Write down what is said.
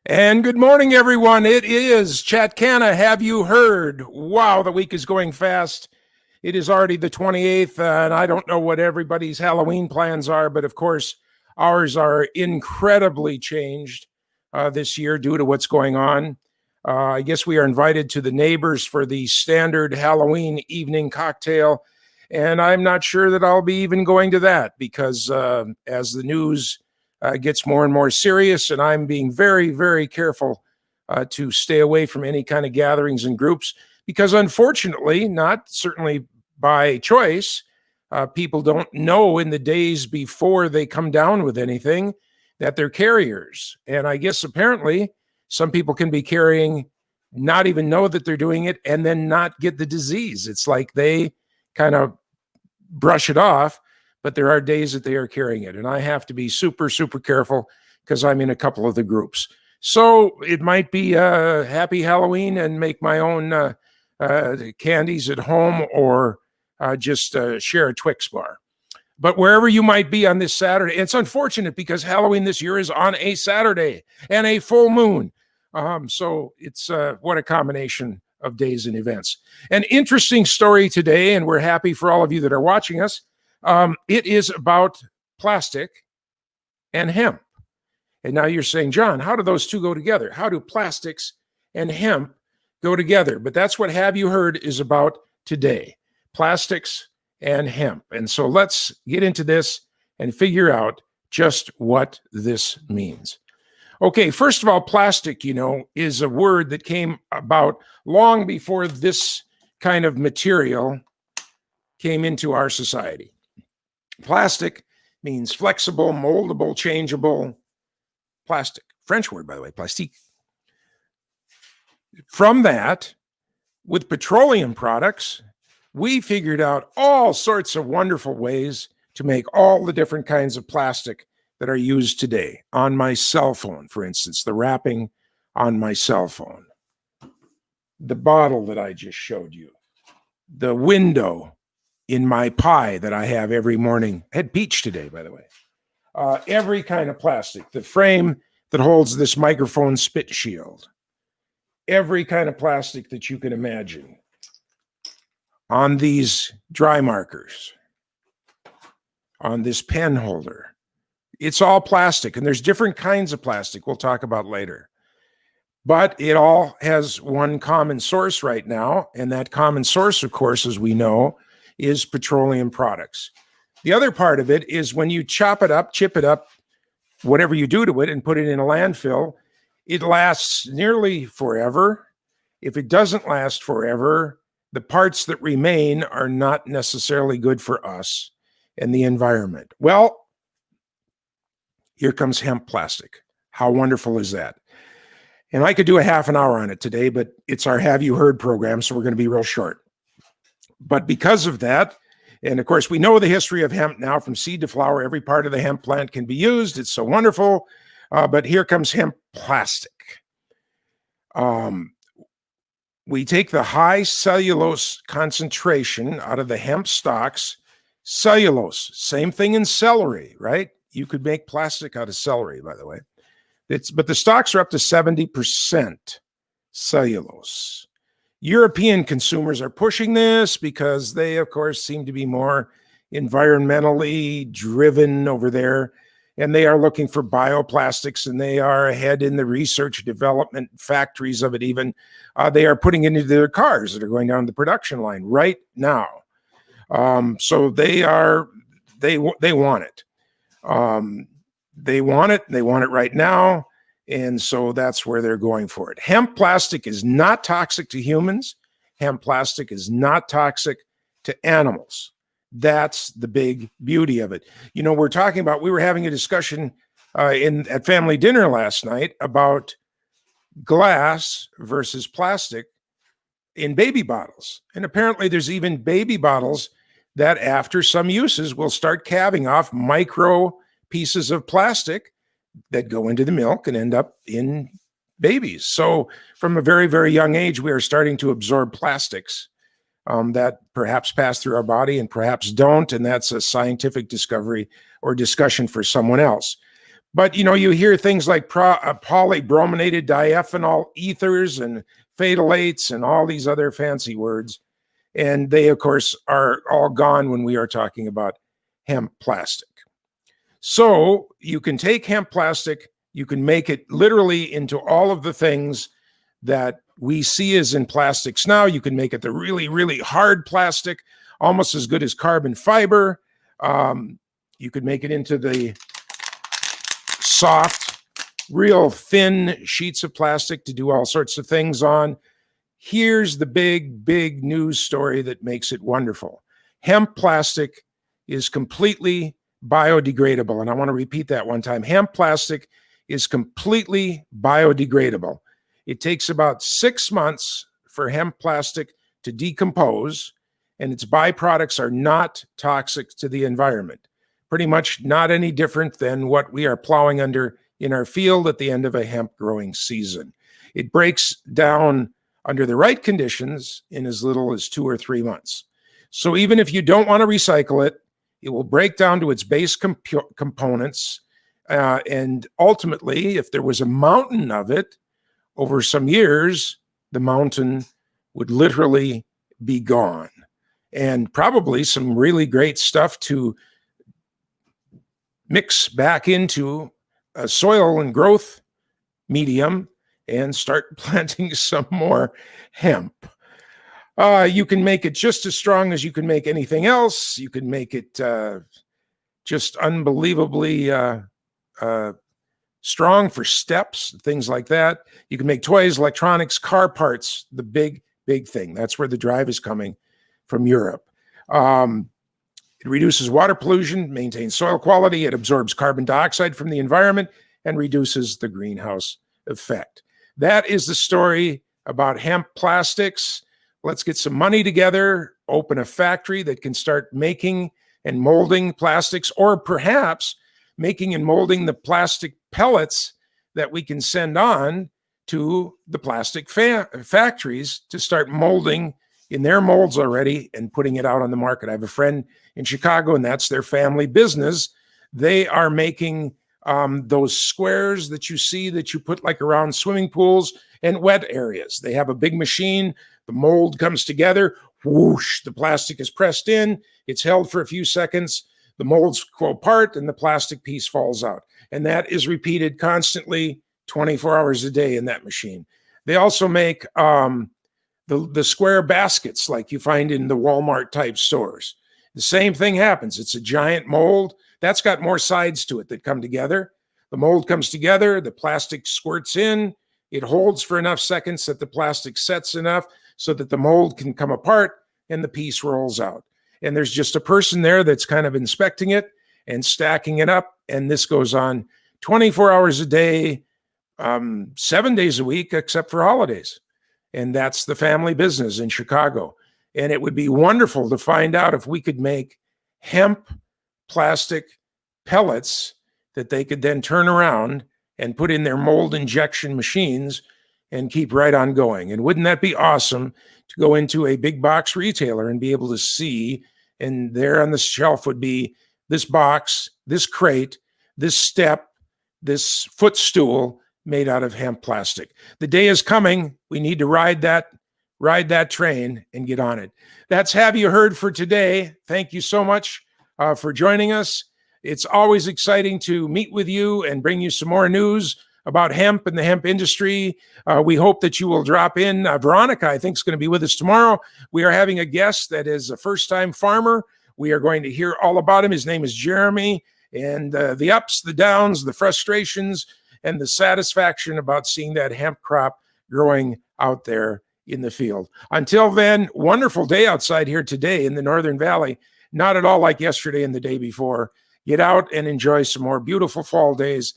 And good morning, everyone. It is Chat Canna. Have you heard? Wow, the week is going fast. It is already the 28th, and I don't know what everybody's Halloween plans are, but of course, ours are incredibly changed this year due to what's going on. I guess we are invited to the neighbors for the standard Halloween evening cocktail, and I'm not sure that I'll be even going to that because as the news gets more and more serious, and I'm being very, very careful to stay away from any kind of gatherings and groups because, unfortunately, not certainly by choice, people don't know in the days before they come down with anything that they're carriers. And I guess apparently some people can be carrying, not even know that they're doing it, and then not get the disease. It's like they kind of brush it off, but there are days that they are carrying it. And I have to be super, super careful because I'm in a couple of the groups. So it might be a happy Halloween and make my own candies at home or just share a Twix bar. But wherever you might be on this Saturday, it's unfortunate because Halloween this year is on a Saturday and a full moon. So it's what a combination of days and events. An interesting story today, and we're happy for all of you that are watching us. It is about plastic and hemp. And now you're saying, John, how do those two go together? How do plastics and hemp go together? But that's what Have You Heard is about today, plastics and hemp. And so let's get into this and figure out just what this means. Okay, first of all, plastic, is a word that came about long before this kind of material came into our society. Plastic means flexible, moldable, changeable. Plastic, French word, by the way, plastique. From that, with petroleum products, we figured out all sorts of wonderful ways to make all the different kinds of plastic that are used today. On my cell phone, for instance, the wrapping on my cell phone, the bottle that I just showed you, the window in my pie that I have every morning. I had peach today, by the way. Every kind of plastic, the frame that holds this microphone spit shield, every kind of plastic that you can imagine. On these dry markers, on this pen holder, it's all plastic, and there's different kinds of plastic we'll talk about later. But it all has one common source right now, and that common source, of course, as we know, is petroleum products. The other part of it is when you chop it up, chip it up, whatever you do to it, and put it in a landfill, it lasts nearly forever. If it doesn't last forever, the parts that remain are not necessarily good for us and the environment. Well, here comes hemp plastic. How wonderful is that? And I could do a half an hour on it today, but it's our Have You Heard program, so we're going to be real short. But because of that, and of course, we know the history of hemp now from seed to flower. Every part of the hemp plant can be used. It's so wonderful. But here comes hemp plastic. We take the high cellulose concentration out of the hemp stalks. Cellulose, same thing in celery, right? You could make plastic out of celery, by the way. But the stalks are up to 70% cellulose. European consumers are pushing this because they, of course, seem to be more environmentally driven over there, and they are looking for bioplastics, and they are ahead in the research development factories of it even. They are putting it into their cars that are going down the production line right now. So they want it. They want it right now. And so that's where they're going for it. Hemp plastic is not toxic to humans. Hemp plastic is not toxic to animals. That's the big beauty of it. We were having a discussion at family dinner last night about glass versus plastic in baby bottles. And apparently there's even baby bottles that after some uses will start calving off micro pieces of plastic that go into the milk and end up in babies. So from a very, very young age, we are starting to absorb plastics that perhaps pass through our body and perhaps don't. And that's a scientific discovery or discussion for someone else. But, you hear things like polybrominated diethanol ethers and phthalates and all these other fancy words. And they, of course, are all gone when we are talking about hemp plastic. So you can take hemp plastic, you can make it literally into all of the things that we see as in plastics now. You can make it the really, really hard plastic, almost as good as carbon fiber. You could make it into the soft, real thin sheets of plastic to do all sorts of things on. Here's the big, big news story that makes it wonderful. Hemp plastic is completely biodegradable. And I want to repeat that one time. Hemp plastic is completely biodegradable. It takes about 6 months for hemp plastic to decompose, and its byproducts are not toxic to the environment. Pretty much not any different than what we are plowing under in our field at the end of a hemp growing season. It breaks down under the right conditions in as little as 2 or 3 months. So even if you don't want to recycle it, it will break down to its base components. And ultimately, if there was a mountain of it over some years, the mountain would literally be gone. And probably some really great stuff to mix back into a soil and growth medium and start planting some more hemp. You can make it just as strong as you can make anything else. You can make it just unbelievably strong for steps, things like that. You can make toys, electronics, car parts, the big, big thing. That's where the drive is coming from Europe. It reduces water pollution, maintains soil quality, it absorbs carbon dioxide from the environment, and reduces the greenhouse effect. That is the story about hemp plastics. Let's get some money together, open a factory that can start making and molding plastics, or perhaps making and molding the plastic pellets that we can send on to the plastic factories to start molding in their molds already and putting it out on the market. I have a friend in Chicago, and that's their family business. They are making those squares that you see that you put like around swimming pools and wet areas. They have a big machine. The mold comes together. Whoosh, the plastic is pressed in. It's held for a few seconds. The molds go apart and the plastic piece falls out. And that is repeated constantly 24 hours a day in that machine. They also make the square baskets like you find in the Walmart type stores. The same thing happens. It's a giant mold. That's got more sides to it that come together. The mold comes together. The plastic squirts in. It holds for enough seconds that the plastic sets enough so that the mold can come apart and the piece rolls out. And there's just a person there that's kind of inspecting it and stacking it up. And this goes on 24 hours a day, 7 days a week, except for holidays. And that's the family business in Chicago. And it would be wonderful to find out if we could make hemp plastic pellets that they could then turn around and put in their mold injection machines and keep right on going. And wouldn't that be awesome to go into a big box retailer and be able to see, and there on the shelf would be this box, this crate, this step, this footstool made out of hemp plastic. The day is coming. We need to ride that train and get on it. That's Have You Heard for today. Thank you so much for joining us. It's always exciting to meet with you and bring you some more news about hemp and the hemp industry. We hope that you will drop in. Veronica, I think, is going to be with us tomorrow. We are having a guest that is a first-time farmer. We are going to hear all about him. His name is Jeremy, and the ups, the downs, the frustrations, and the satisfaction about seeing that hemp crop growing out there in the field. Until then, wonderful day outside here today in the Northern Valley. Not at all like yesterday and the day before. Get out and enjoy some more beautiful fall days